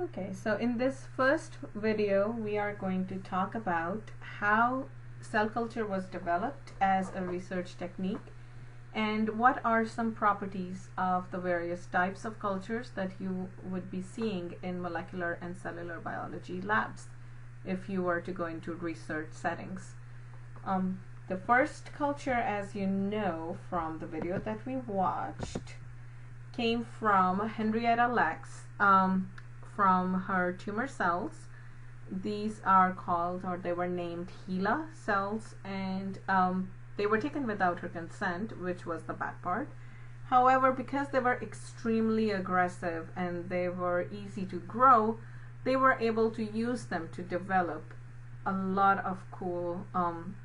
Okay, so in this first video, we are going to talk about how cell culture was developed as a research technique and what are some properties of the various types of cultures that you would be seeing in molecular and cellular biology labs if you were to go into research settings. The first culture, as you know from the video that we watched, came from Henrietta Lacks, from her tumor cells. These are called, or they were named, HeLa cells, and they were taken without her consent, which was the bad part. However, because they were extremely aggressive and they were easy to grow, they were able to use them to develop a lot of cool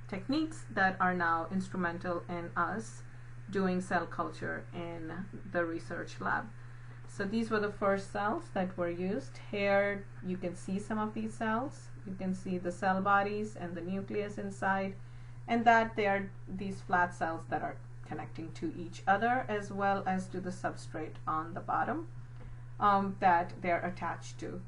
techniques that are now instrumental in us doing cell culture in the research lab. So these were the first cells that were used. Here you can see some of these cells. You can see the cell bodies and the nucleus inside, and that they are these flat cells that are connecting to each other as well as to the substrate on the bottom that they're attached to.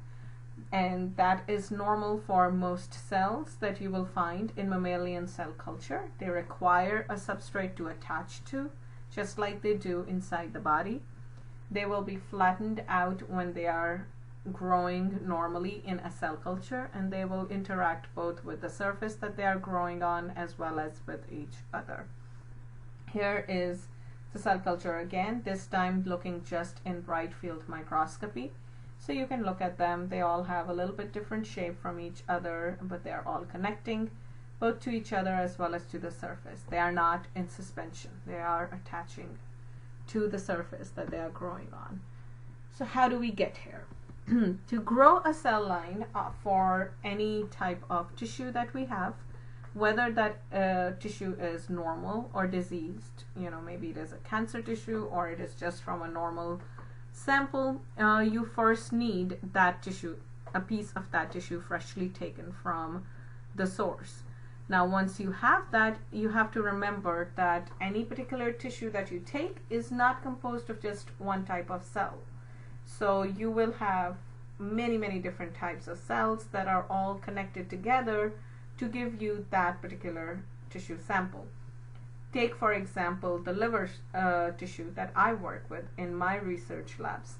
And that is normal for most cells that you will find in mammalian cell culture. They require a substrate to attach to, just like they do inside the body. They will be flattened out when they are growing normally in a cell culture, and they will interact both with the surface that they are growing on as well as with each other. Here is the cell culture again, this time looking just in bright field microscopy. So you can look at them. They all have a little bit different shape from each other, but they are all connecting both to each other as well as to the surface. They are not in suspension. They are attaching to the surface that they are growing on. So how do we get here? To grow a cell line for any type of tissue that we have, whether that tissue is normal or diseased, maybe it is a cancer tissue or it is just from a normal sample, you first need that tissue, a piece of that tissue freshly taken from the source. Now, once you have that, you have to remember that any particular tissue that you take is not composed of just one type of cell. So you will have many different types of cells that are all connected together to give you that particular tissue sample. Take, for example, the liver tissue that I work with in my research labs.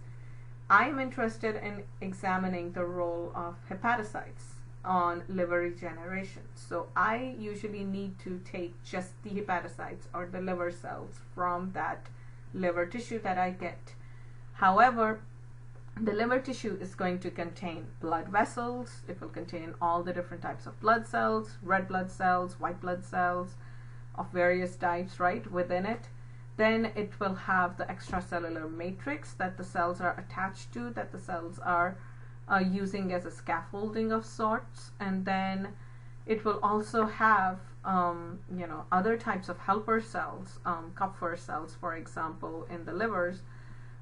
I am interested in examining the role of hepatocytes on liver regeneration. So I usually need to take just the hepatocytes or the liver cells from that liver tissue that I get. However, the liver tissue is going to contain blood vessels. It will contain all the different types of blood cells, red blood cells, white blood cells of various types, right, within it. Then it will have the extracellular matrix that the cells are attached to, that the cells are using as a scaffolding of sorts. And then it will also have other types of helper cells, Kupffer cells, for example, in the livers,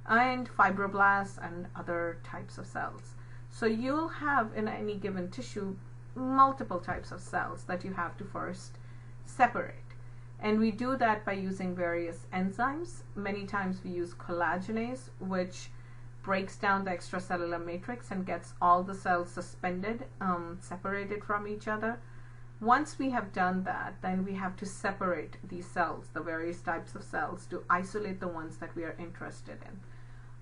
and fibroblasts and other types of cells. So you'll have in any given tissue multiple types of cells that you have to first separate. And we do that by using various enzymes. Many times we use collagenase, which breaks down the extracellular matrix and gets all the cells suspended, separated from each other. Once we have done that, then we have to separate these cells, the various types of cells, to isolate the ones that we are interested in.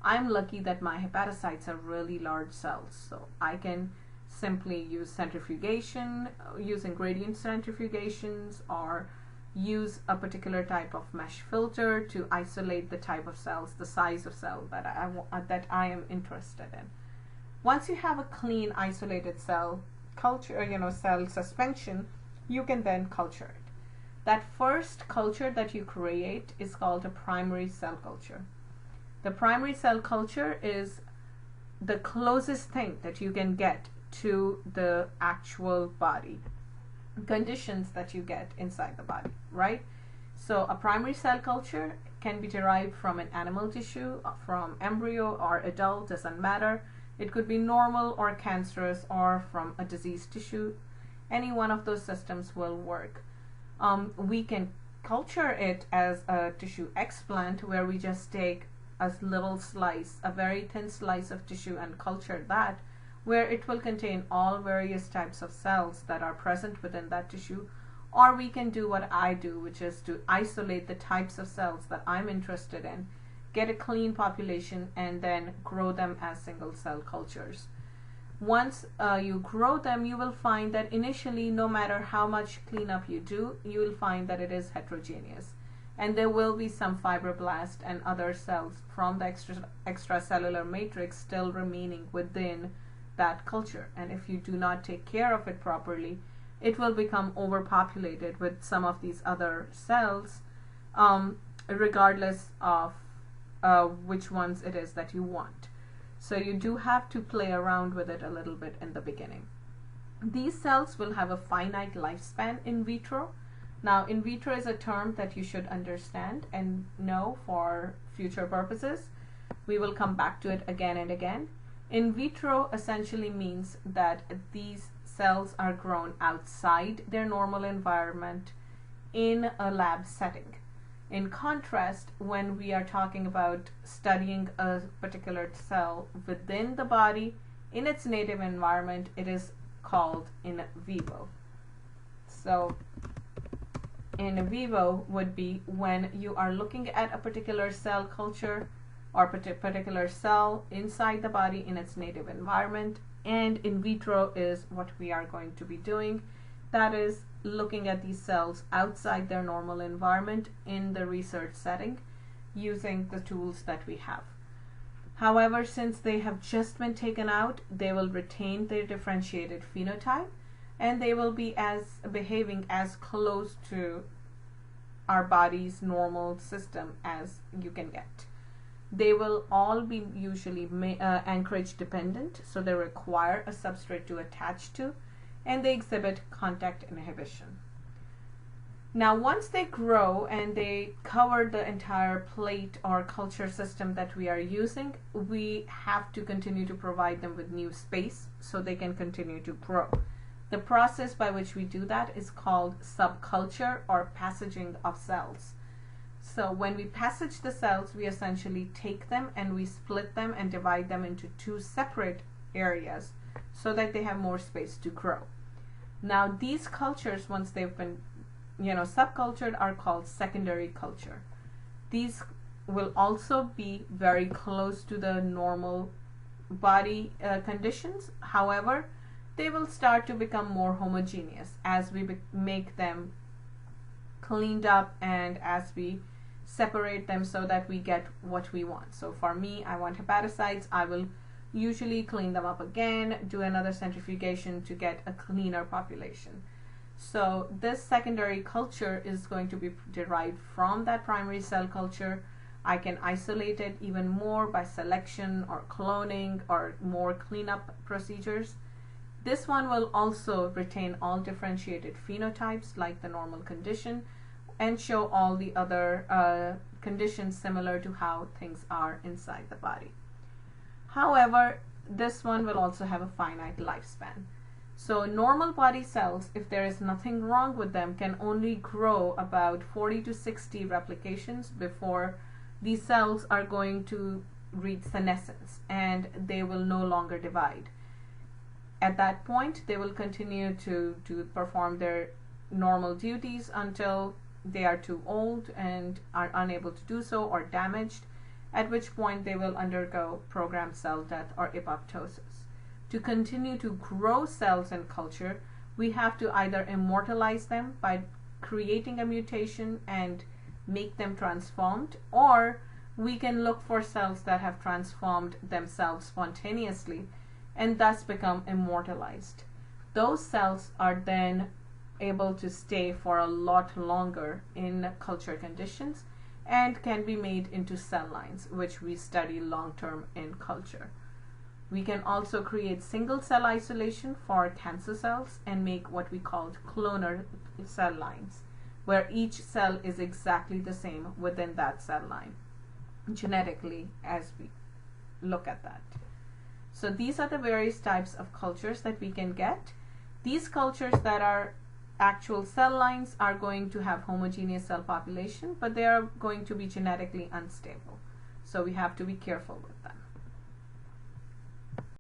I'm lucky that my hepatocytes are really large cells, so I can simply use centrifugation, using gradient centrifugations, or use a particular type of mesh filter to isolate the type of cells, the size of cell that I am interested in. Once you have a clean, isolated cell culture, cell suspension, you can then culture it. That first culture that you create is called a primary cell culture. The primary cell culture is the closest thing that you can get to the actual body conditions that you get inside the body, right? So a primary cell culture can be derived from an animal tissue, from embryo or adult, doesn't matter. It could be normal or cancerous, or from a diseased tissue. Any one of those systems will work. We can culture it as a tissue explant, where we just take a little slice, a very thin slice of tissue, and culture that, where it will contain all various types of cells that are present within that tissue. Or we can do what I do, which is to isolate the types of cells that I'm interested in, get a clean population, and then grow them as single cell cultures. Once you grow them, you will find that initially, no matter how much cleanup you do, you will find that it is heterogeneous. And there will be some fibroblast and other cells from the extracellular matrix still remaining within that culture. And if you do not take care of it properly, it will become overpopulated with some of these other cells, regardless of which ones it is that you want. So you do have to play around with it a little bit in the beginning. These cells will have a finite lifespan in vitro. Now, in vitro is a term that you should understand and know for future purposes. We will come back to it again and again. In vitro essentially means that these cells are grown outside their normal environment in a lab setting. In contrast, when we are talking about studying a particular cell within the body in its native environment, it is called in vivo. So in vivo would be when you are looking at a particular cell culture or particular cell inside the body in its native environment, and in vitro is what we are going to be doing. That is looking at these cells outside their normal environment in the research setting using the tools that we have. However, since they have just been taken out, they will retain their differentiated phenotype and they will be behaving as close to our body's normal system as you can get. They will all be usually anchorage dependent, so they require a substrate to attach to, and they exhibit contact inhibition. Now, once they grow and they cover the entire plate or culture system that we are using, we have to continue to provide them with new space so they can continue to grow. The process by which we do that is called subculture or passaging of cells. So when we passage the cells, we essentially take them and we split them and divide them into two separate areas so that they have more space to grow. Now, these cultures, once they've been subcultured, are called secondary culture. These will also be very close to the normal body conditions. However, they will start to become more homogeneous as we make them cleaned up and as we separate them so that we get what we want. So for me, I want hepatocytes. I will usually clean them up again, do another centrifugation to get a cleaner population. So this secondary culture is going to be derived from that primary cell culture. I can isolate it even more by selection or cloning or more cleanup procedures. This one will also retain all differentiated phenotypes like the normal condition and show all the other conditions similar to how things are inside the body. However, this one will also have a finite lifespan. So normal body cells, if there is nothing wrong with them, can only grow about 40 to 60 replications before these cells are going to reach senescence and they will no longer divide. At that point, they will continue to perform their normal duties until they are too old and are unable to do so or damaged, at which point they will undergo programmed cell death or apoptosis. To continue to grow cells in culture, we have to either immortalize them by creating a mutation and make them transformed, or we can look for cells that have transformed themselves spontaneously and thus become immortalized. Those cells are then able to stay for a lot longer in culture conditions and can be made into cell lines, which we study long-term in culture. We can also create single cell isolation for cancer cells and make what we call cloner cell lines, where each cell is exactly the same within that cell line, genetically, as we look at that. So these are the various types of cultures that we can get. These cultures that are actual cell lines are going to have homogeneous cell population, but they are going to be genetically unstable. So we have to be careful with that.